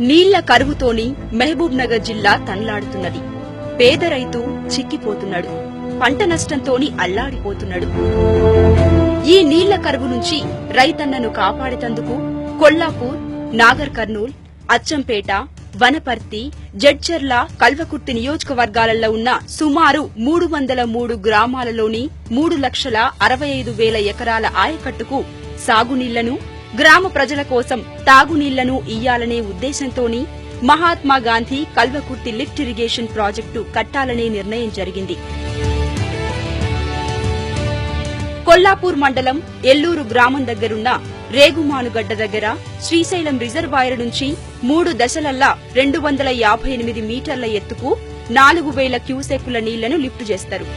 నీళ్ల కరువుతోని మహబూబ్ నగర్ జిల్లా తన్లాడుతున్నది. పేద రైతు చిక్కిపోతున్నాడు. పంట నష్టంతోని అల్లాడిపోతున్నాడు. ఈ నీళ్ల కరువు నుంచి రైతన్నను కాపాడేందుకు కొల్లాపూర్, నాగర్ కర్నూల్, అచ్చంపేట, వనపర్తి, జడ్చర్ల, కల్వకుర్తి నియోజకవర్గాలలో ఉన్న సుమారు 303 గ్రామాలలోని 3,65,000 ఎకరాల ఆయకట్టుకు సాగునీళ్లను, గ్రామ ప్రజల కోసం తాగునీళ్లను ఇయ్యాలనే ఉద్దేశంతోని Mahatma Gandhi Kalwakurthy lift irrigation project కట్టాలనే నిర్ణయం జరిగింది. కొల్లాపూర్ మండలం ఎల్లూరు గ్రామం దగ్గరున్న రేగుమానుగడ్డ దగ్గర శ్రీశైలం రిజర్వాయర్ నుంచి 3 దశలల్లా 258 మీటర్ల ఎత్తుకు 4,000 క్యూసెక్కుల నీళ్లను లిఫ్ట్ చేస్తారు.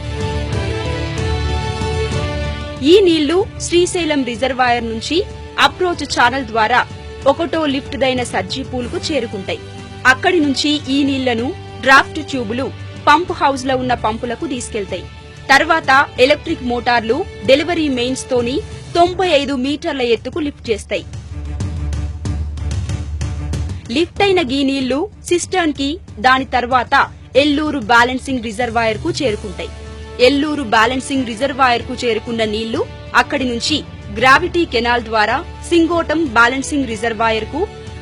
ఈ నీళ్లు శ్రీశైలం రిజర్వాయర్ నుంచి అప్రోచ్ ఛానల్ ద్వారా 1వ లిఫ్ట్ దైన సర్జీపూల్ కు చేరుకుంటాయి. అక్కడి నుంచి ఈ నీళ్లను డ్రాఫ్ట్ ట్యూబులు పంప్ హౌస్ లో ఉన్న పంపులకు తీసుకెళ్తాయి. తర్వాత ఎలక్ట్రిక్ మోటార్లు డెలివరీ మెయిన్స్ తోని 95 మీటర్ల ఎత్తుకు లిఫ్ట్ చేస్తాయి. లిఫ్ట్ అయిన ఈ నీళ్లు సిస్టర్న్ కి, దాని తర్వాత ఎల్లూరు బ్యాలెన్సింగ్ రిజర్వాయర్ కు చేరుకుంటాయి. ఎల్లూరు బ్యాలెన్సింగ్ రిజర్వాయర్ కు చేరుకున్న నీళ్లు అక్కడి నుంచి గ్రావిటీ కెనాల్ ద్వారా సింగోటం బ్యాలెన్సింగ్ రిజర్వాయర్ కు,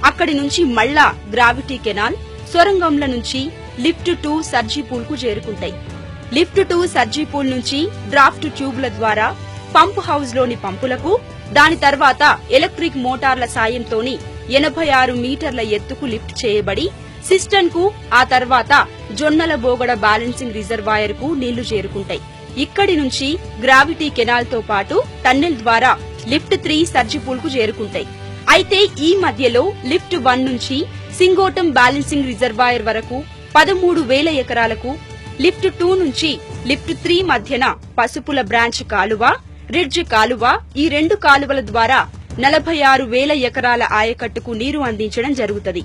అక్కడి నుంచి మళ్లా గ్రావిటీ కెనాల్ సొరంగంల నుంచి లిఫ్ట్ 2 సర్జీపూల్ కు చేరుకుంటాయి. లిఫ్ట్ 2 సర్జీపూల్ నుంచి డ్రాఫ్ట్ ట్యూబ్ల ద్వారా పంప్ హౌస్ లోని పంపులకు, దాని తర్వాత ఎలక్ట్రిక్ మోటార్ల సాయంతోని 86 మీటర్ల ఎత్తుకు లిఫ్ట్ చేయబడి సిస్టన్ కు, ఆ తర్వాత జొన్నల బోగడ బ్యాలెన్సింగ్ రిజర్వాయర్ కు నీళ్లు చేరుకుంటాయి. ఇక్కడి నుంచి గ్రావిటీ కెనాల్ తో పాటు టన్నెల్ ద్వారా లిఫ్ట్ 3 సర్జీపూల్ కు చేరుకుంటాయి. అయితే ఈ మధ్యలో లిఫ్ట్ 1 నుంచి సింగోటం బ్యాలెన్సింగ్ రిజర్వాయర్ వరకు 13,000 ఎకరాలకు, లిఫ్ట్ 2 నుంచి లిఫ్ట్ 3 మధ్యన పసుపుల బ్రాంచ్ కాలువ, రిడ్జ్ కాలువ, ఈ 2 కాలువల ద్వారా 46,000 ఎకరాల ఆయకట్టుకు నీరు అందించడం జరుగుతుంది.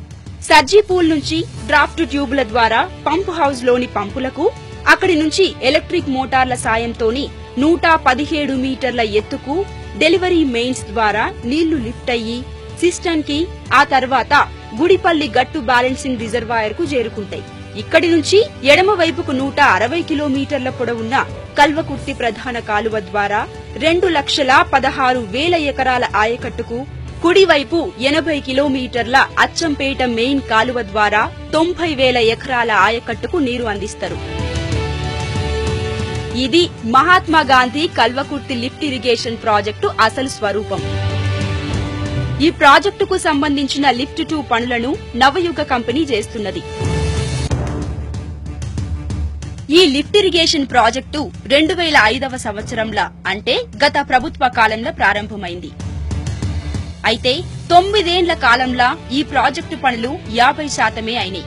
సర్జీపూల్ నుంచి డ్రాఫ్ట్ ట్యూబుల ద్వారా పంప్ హౌస్ లోని పంపులకు, అక్కడి నుంచి ఎలక్ట్రిక్ మోటార్ల సాయంతోని 117 మీటర్ల ఎత్తుకు డెలివరీ మెయిన్స్ ద్వారా నీళ్లు లిఫ్ట్ అయ్యి సిస్టన్ కి, ఆ తర్వాత గుడిపల్లి గట్టు బ్యాలెన్సింగ్ రిజర్వాయర్ కు చేరుకుంటాయి. ఇక్కడి నుంచి ఎడమ వైపుకు 160 కిలోమీటర్ల పొడవున్న కల్వకుర్తి ప్రధాన కాలువ ద్వారా 2,16,000 ఎకరాల ఆయకట్టుకు, కుడివైపు 80 కిలోమీటర్ల అచ్చంపేట మెయిన్ కాలువ ద్వారా 90,000 ఎకరాల ఆయకట్టుకు నీరు అందిస్తారు. ఇది Mahatma Gandhi Kalwakurthy lift irrigation project అసలు స్వరూపం. ఈ ప్రాజెక్టుకు సంబంధించిన లిఫ్ట్ 2 పనులను నవయుగ కంపెనీ చేస్తున్నది. ఈ లిఫ్ట్ ఇరిగేషన్ ప్రాజెక్టు 2005వ సంవత్సరంలో, అంటే గత ప్రభుత్వ కాలంలో ప్రారంభమైంది. అయితే 9 ఏండ్ల కాలంలో ఈ ప్రాజెక్టు పనులు 50% అయినాయి.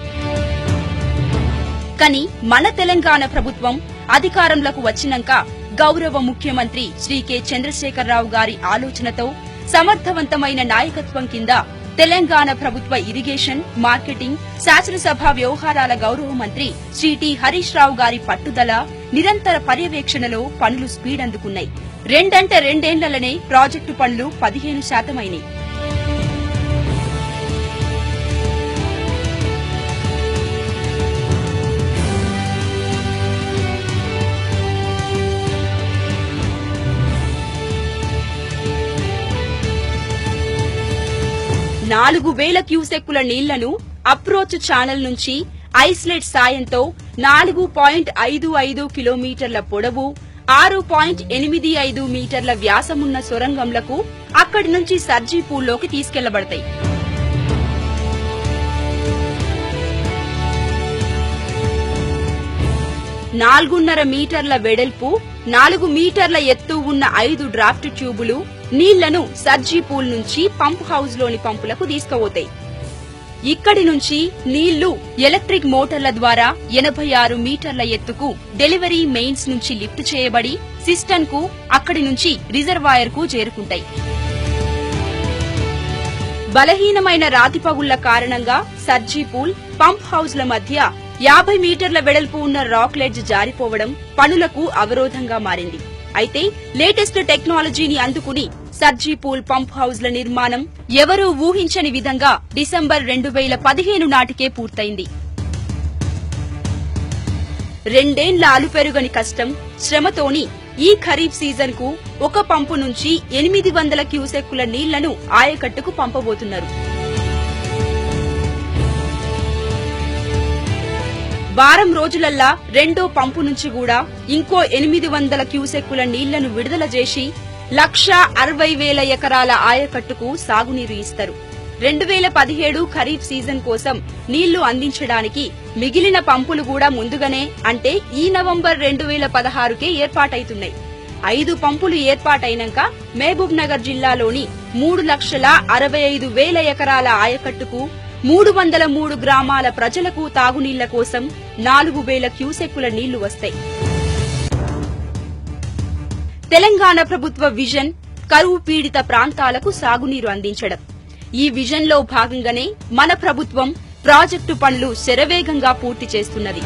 కానీ మన తెలంగాణ ప్రభుత్వం అధికారంలోకి వచ్చినాక గౌరవ ముఖ్యమంత్రి శ్రీ కె. చంద్రశేఖరరావు గారి ఆలోచనతో సమర్థవంతమైన నాయకత్వం కింద తెలంగాణ ప్రభుత్వ ఇరిగేషన్, మార్కెటింగ్, శాసనసభ వ్యవహారాల గౌరవ మంత్రి శ్రీ టి. హరీష్ రావు గారి పట్టుదల, నిరంతర పర్యవేక్షణలో పనులు స్పీడ్ అందుకున్నాయి. 2 ఏండ్లనే ప్రాజెక్టు పనులు 15% అయినాయి. నాలుగు 4,000 క్యూసెక్కుల నీళ్లను అప్రోచ్ ఛానల్ నుంచి ఐస్లెట్ సాయంతో 4.55 కిలోమీటర్ల పొడవు, 6.85 మీటర్ల వ్యాసమున్న సొరంగంలకు, అక్కడి నుంచి సర్జీపూల్లోకి తీసుకెళ్లబడతాయి. నాలుగున్నర మీటర్ల వెడల్పు, 4 మీటర్ల ఎత్తు ఉన్న 5 డ్రాఫ్ట్ ట్యూబులు నీళ్లను సర్జీపూల్ నుంచి పంప్ హౌస్ లోని పంపులకు తీసుకుపోతాయి. ఇక్కడి నుంచి నీళ్లు ఎలక్ట్రిక్ మోటార్ల ద్వారా 86 మీటర్ల ఎత్తుకు డెలివరీ మెయిన్స్ నుంచి లిఫ్ట్ చేయబడి సిస్టన్ కు, అక్కడి నుంచి రిజర్వాయర్ కు చేరుకుంటాయి. బలహీనమైన రాతిపగుళ్ల కారణంగా సర్జీపూల్, పంప్ హౌస్ల మధ్య 50 మీటర్ల వెడల్పు ఉన్న రాక్ లెడ్జ్ జారిపోవడం పనులకు అవరోధంగా మారింది. అయితే లేటెస్ట్ టెక్నాలజీని అందుకుని సర్జీపూల్ పంప్ హౌజ్ల నిర్మాణం ఎవరూ ఊహించని విధంగా డిసెంబర్ 2015 నాటికే పూర్తయింది. 2 ఏళ్ల అలుపెరుగని కష్టం, శ్రమతోని ఈ ఖరీఫ్ సీజన్ కు ఒక పంపు నుంచి 800 క్యూసెక్కుల నీళ్లను ఆయకట్టుకు పంపబోతున్నారు. వారం రోజులల్లా రెండో పంపు నుంచి కూడా ఇంకో 800 క్యూసెక్కుల నీళ్లను విడుదల చేసి 1,60,000 ఎకరాల ఆయకట్టుకు సాగునీరు ఇస్తారు. 2017 ఖరీఫ్ సీజన్ కోసం నీళ్లు అందించడానికి మిగిలిన పంపులు కూడా ముందుగానే అంటే ఈ నవంబర్ 2016కే ఏర్పాటైతున్నాయి. 5 పంపులు ఏర్పాటైనాక మహబూబ్ నగర్ జిల్లాలోని 3,65,000 ఎకరాల ఆయకట్టుకు 303 గ్రామాల ప్రజలకు తాగునీళ్ల కోసం 4,000 క్యూసెక్కుల నీళ్లు వస్తాయి. తెలంగాణ ప్రభుత్వ విజన్ కరువు పీడిత ప్రాంతాలకు సాగునీరు అందించడం. ఈ విజన్ లో భాగంగానే మన ప్రభుత్వం ప్రాజెక్టు పనులు శరవేగంగా పూర్తి చేస్తున్నది.